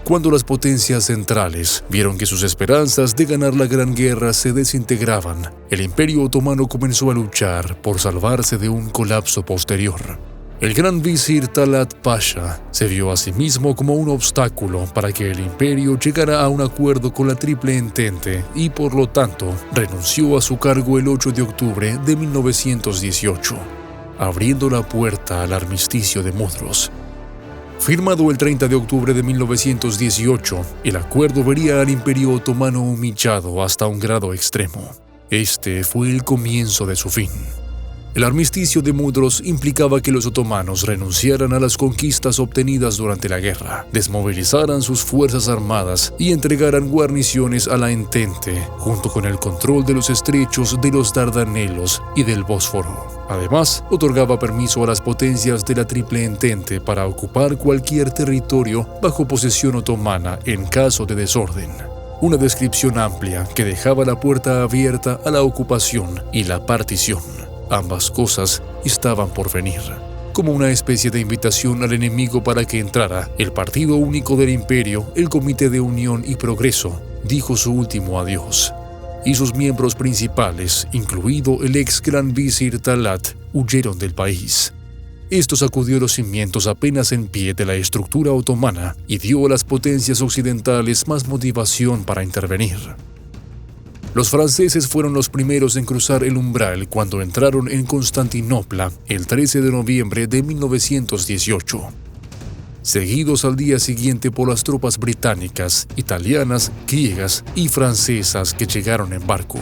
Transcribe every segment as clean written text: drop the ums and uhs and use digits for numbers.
Cuando las potencias centrales vieron que sus esperanzas de ganar la Gran Guerra se desintegraban, el Imperio Otomano comenzó a luchar por salvarse de un colapso posterior. El gran visir Talat Pasha se vio a sí mismo como un obstáculo para que el imperio llegara a un acuerdo con la Triple Entente y, por lo tanto, renunció a su cargo el 8 de octubre de 1918, abriendo la puerta al armisticio de Mudros. Firmado el 30 de octubre de 1918, el acuerdo vería al Imperio Otomano humillado hasta un grado extremo. Este fue el comienzo de su fin. El armisticio de Mudros implicaba que los otomanos renunciaran a las conquistas obtenidas durante la guerra, desmovilizaran sus fuerzas armadas y entregaran guarniciones a la Entente, junto con el control de los estrechos de los Dardanelos y del Bósforo. Además, otorgaba permiso a las potencias de la Triple Entente para ocupar cualquier territorio bajo posesión otomana en caso de desorden. Una descripción amplia que dejaba la puerta abierta a la ocupación y la partición. Ambas cosas estaban por venir. Como una especie de invitación al enemigo para que entrara, el Partido Único del Imperio, el Comité de Unión y Progreso, dijo su último adiós. Y sus miembros principales, incluido el ex gran visir Talat, huyeron del país. Esto sacudió los cimientos apenas en pie de la estructura otomana y dio a las potencias occidentales más motivación para intervenir. Los franceses fueron los primeros en cruzar el umbral cuando entraron en Constantinopla el 13 de noviembre de 1918, seguidos al día siguiente por las tropas británicas, italianas, griegas y francesas que llegaron en barco.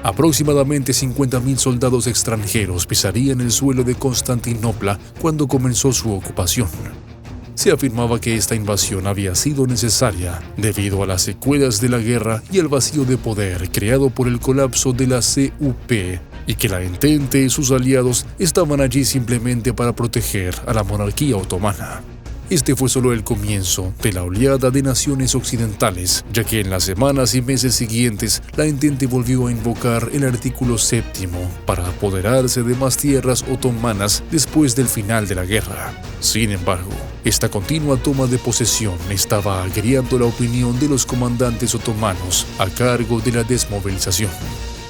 Aproximadamente 50.000 soldados extranjeros pisarían el suelo de Constantinopla cuando comenzó su ocupación. Se afirmaba que esta invasión había sido necesaria debido a las secuelas de la guerra y al vacío de poder creado por el colapso de la CUP y que la Entente y sus aliados estaban allí simplemente para proteger a la monarquía otomana. Este fue solo el comienzo de la oleada de naciones occidentales, ya que en las semanas y meses siguientes la Entente volvió a invocar el artículo 7 para apoderarse de más tierras otomanas después del final de la guerra. Sin embargo, esta continua toma de posesión estaba agriando la opinión de los comandantes otomanos a cargo de la desmovilización.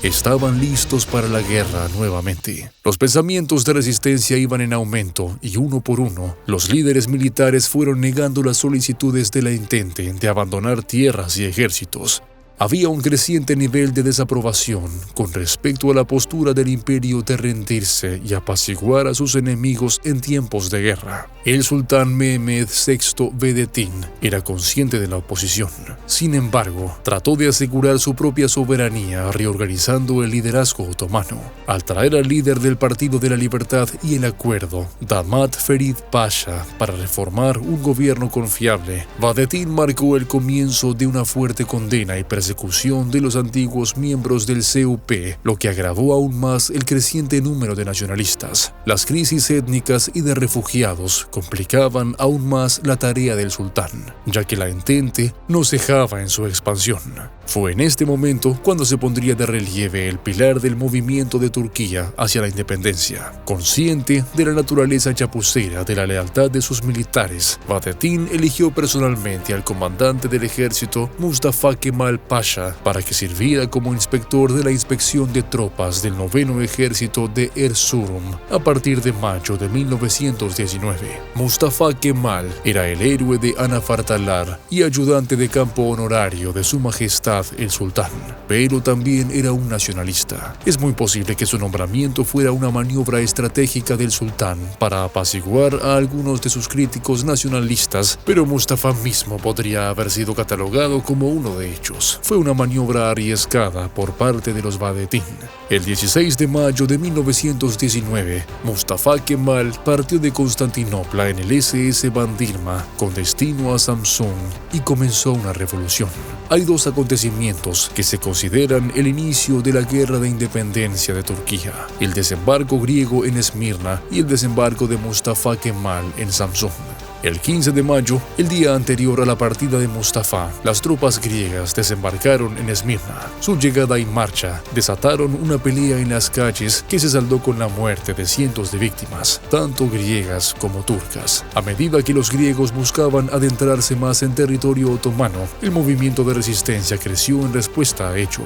Estaban listos para la guerra nuevamente. Los pensamientos de resistencia iban en aumento y uno por uno, los líderes militares fueron negando las solicitudes de la Entente de abandonar tierras y ejércitos. Había un creciente nivel de desaprobación con respecto a la postura del imperio de rendirse y apaciguar a sus enemigos en tiempos de guerra. El sultán Mehmed VI Vedetín era consciente de la oposición. Sin embargo, trató de asegurar su propia soberanía reorganizando el liderazgo otomano. Al traer al líder del Partido de la Libertad y el Acuerdo, Damat Ferid Pasha, para reformar un gobierno confiable, Vedetín marcó el comienzo de una fuerte condena y persecución de los antiguos miembros del CUP, lo que agravó aún más el creciente número de nacionalistas. Las crisis étnicas y de refugiados complicaban aún más la tarea del sultán, ya que la Entente no cejaba en su expansión. Fue en este momento cuando se pondría de relieve el pilar del movimiento de Turquía hacia la independencia. Consciente de la naturaleza chapucera de la lealtad de sus militares, Vedetín eligió personalmente al comandante del ejército Mustafa Kemal Pasha para que sirviera como inspector de la inspección de tropas del 9º Ejército de Erzurum a partir de mayo de 1919. Mustafa Kemal era el héroe de Anafartalar y ayudante de campo honorario de Su Majestad el Sultán, pero también era un nacionalista. Es muy posible que su nombramiento fuera una maniobra estratégica del sultán para apaciguar a algunos de sus críticos nacionalistas, pero Mustafa mismo podría haber sido catalogado como uno de ellos. Fue una maniobra arriesgada por parte de los Vedetín. El 16 de mayo de 1919, Mustafa Kemal partió de Constantinopla en el SS Bandırma con destino a Samsun y comenzó una revolución. Hay dos acontecimientos que se consideran el inicio de la guerra de independencia de Turquía: el desembarco griego en Esmirna y el desembarco de Mustafa Kemal en Samsun. El 15 de mayo, el día anterior a la partida de Mustafa, las tropas griegas desembarcaron en Esmirna. Su llegada y marcha desataron una pelea en las calles que se saldó con la muerte de cientos de víctimas, tanto griegas como turcas. A medida que los griegos buscaban adentrarse más en territorio otomano, el movimiento de resistencia creció en respuesta a ello,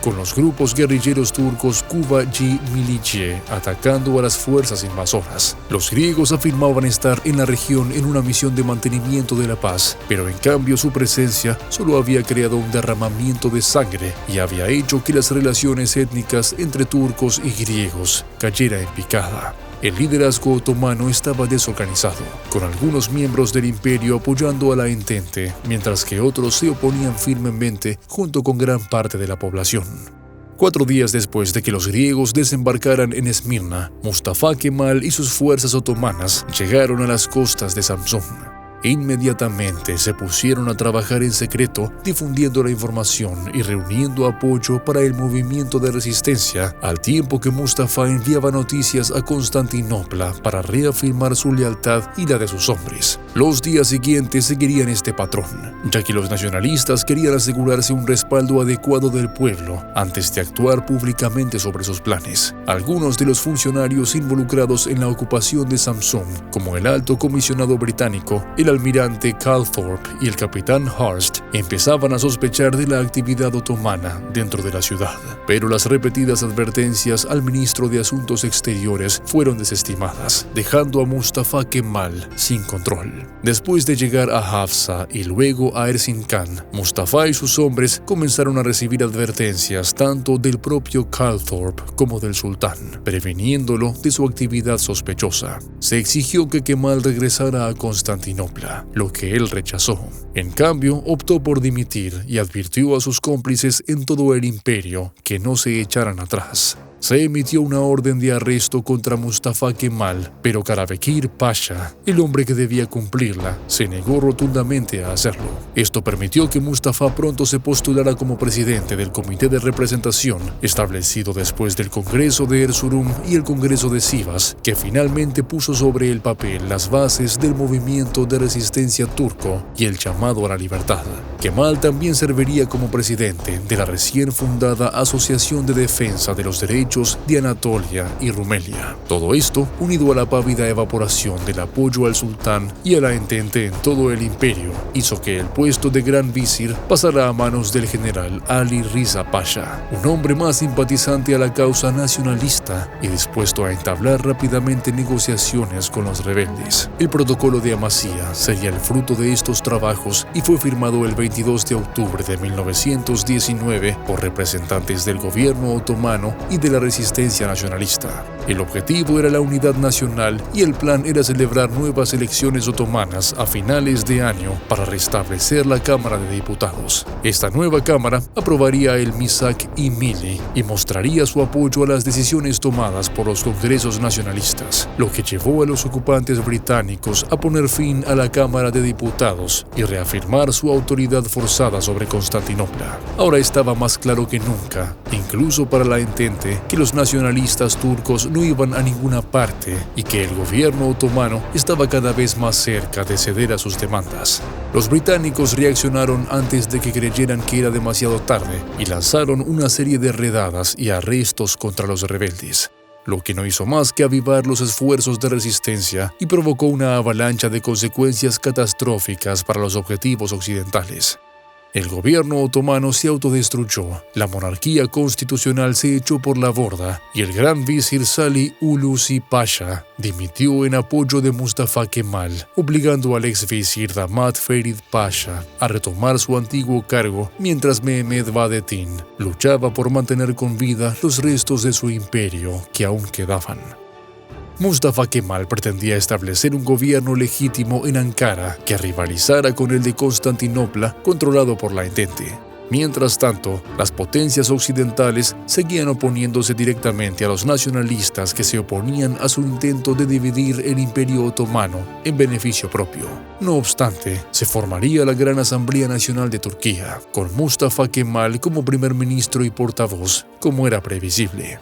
con los grupos guerrilleros turcos Kuvayi Milicie atacando a las fuerzas invasoras. Los griegos afirmaban estar en la región en una misión de mantenimiento de la paz, pero en cambio su presencia solo había creado un derramamiento de sangre y había hecho que las relaciones étnicas entre turcos y griegos cayera en picada. El liderazgo otomano estaba desorganizado, con algunos miembros del imperio apoyando a la Entente, mientras que otros se oponían firmemente junto con gran parte de la población. 4 días después de que los griegos desembarcaran en Esmirna, Mustafa Kemal y sus fuerzas otomanas llegaron a las costas de Samsun. Inmediatamente se pusieron a trabajar en secreto, difundiendo la información y reuniendo apoyo para el movimiento de resistencia, al tiempo que Mustafa enviaba noticias a Constantinopla para reafirmar su lealtad y la de sus hombres. Los días siguientes seguirían este patrón, ya que los nacionalistas querían asegurarse un respaldo adecuado del pueblo antes de actuar públicamente sobre sus planes. Algunos de los funcionarios involucrados en la ocupación de Samsun, como el alto comisionado británico, el almirante Calthorpe y el capitán Hurst, empezaban a sospechar de la actividad otomana dentro de la ciudad, pero las repetidas advertencias al ministro de Asuntos Exteriores fueron desestimadas, dejando a Mustafa Kemal sin control. Después de llegar a Hafsa y luego a Erzincan, Mustafa y sus hombres comenzaron a recibir advertencias tanto del propio Calthorpe como del sultán, previniéndolo de su actividad sospechosa. Se exigió que Kemal regresara a Constantinopla, lo que él rechazó. En cambio, optó por dimitir y advirtió a sus cómplices en todo el imperio que no se echaran atrás. Se emitió una orden de arresto contra Mustafa Kemal, pero Karabekir Pasha, el hombre que debía cumplirla, se negó rotundamente a hacerlo. Esto permitió que Mustafa pronto se postulara como presidente del Comité de Representación, establecido después del Congreso de Erzurum y el Congreso de Sivas, que finalmente puso sobre el papel las bases del movimiento de resistencia turco y el llamado a la libertad. Kemal también serviría como presidente de la recién fundada Asociación de Defensa de los Derechos de Anatolia y Rumelia. Todo esto, unido a la pávida evaporación del apoyo al sultán y a la Entente en todo el imperio, hizo que el puesto de gran visir pasara a manos del general Ali Riza Pasha, un hombre más simpatizante a la causa nacionalista y dispuesto a entablar rápidamente negociaciones con los rebeldes. El protocolo de Amasya sería el fruto de estos trabajos y fue firmado el 22 de octubre de 1919 por representantes del gobierno otomano y de la resistencia nacionalista. El objetivo era la unidad nacional y el plan era celebrar nuevas elecciones otomanas a finales de año para restablecer la Cámara de Diputados. Esta nueva Cámara aprobaría el Misak-i Milli y mostraría su apoyo a las decisiones tomadas por los congresos nacionalistas, lo que llevó a los ocupantes británicos a poner fin a la Cámara de Diputados y reafirmar su autoridad forzada sobre Constantinopla. Ahora estaba más claro que nunca, incluso para la Entente, que los nacionalistas turcos no iban a ninguna parte y que el gobierno otomano estaba cada vez más cerca de ceder a sus demandas. Los británicos reaccionaron antes de que creyeran que era demasiado tarde y lanzaron una serie de redadas y arrestos contra los rebeldes, lo que no hizo más que avivar los esfuerzos de resistencia y provocó una avalancha de consecuencias catastróficas para los objetivos occidentales. El gobierno otomano se autodestruyó, la monarquía constitucional se echó por la borda y el gran visir Salih Hulusi Pasha dimitió en apoyo de Mustafa Kemal, obligando al ex visir Damat Ferid Pasha a retomar su antiguo cargo mientras Mehmed Vahdettin luchaba por mantener con vida los restos de su imperio que aún quedaban. Mustafa Kemal pretendía establecer un gobierno legítimo en Ankara que rivalizara con el de Constantinopla, controlado por la Entente. Mientras tanto, las potencias occidentales seguían oponiéndose directamente a los nacionalistas que se oponían a su intento de dividir el Imperio Otomano en beneficio propio. No obstante, se formaría la Gran Asamblea Nacional de Turquía, con Mustafa Kemal como primer ministro y portavoz, como era previsible.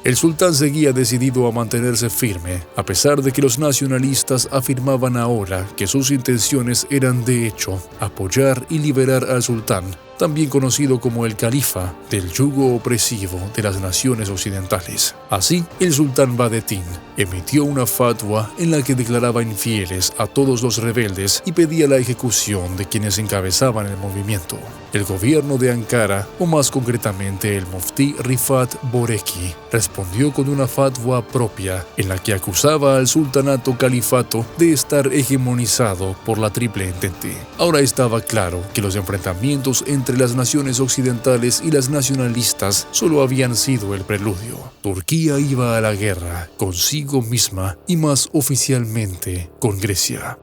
El sultán seguía decidido a mantenerse firme, a pesar de que los nacionalistas afirmaban ahora que sus intenciones eran de hecho apoyar y liberar al sultán, también conocido como el califa, del yugo opresivo de las naciones occidentales. Así, el sultán Vahdettin emitió una fatwa en la que declaraba infieles a todos los rebeldes y pedía la ejecución de quienes encabezaban el movimiento. El gobierno de Ankara, o más concretamente el muftí Rifat Boreki, respondió con una fatwa propia en la que acusaba al sultanato califato de estar hegemonizado por la Triple Entente. Ahora estaba claro que los enfrentamientos entre las naciones occidentales y las nacionalistas solo habían sido el preludio. Turquía iba a la guerra consigo misma y más oficialmente con Grecia.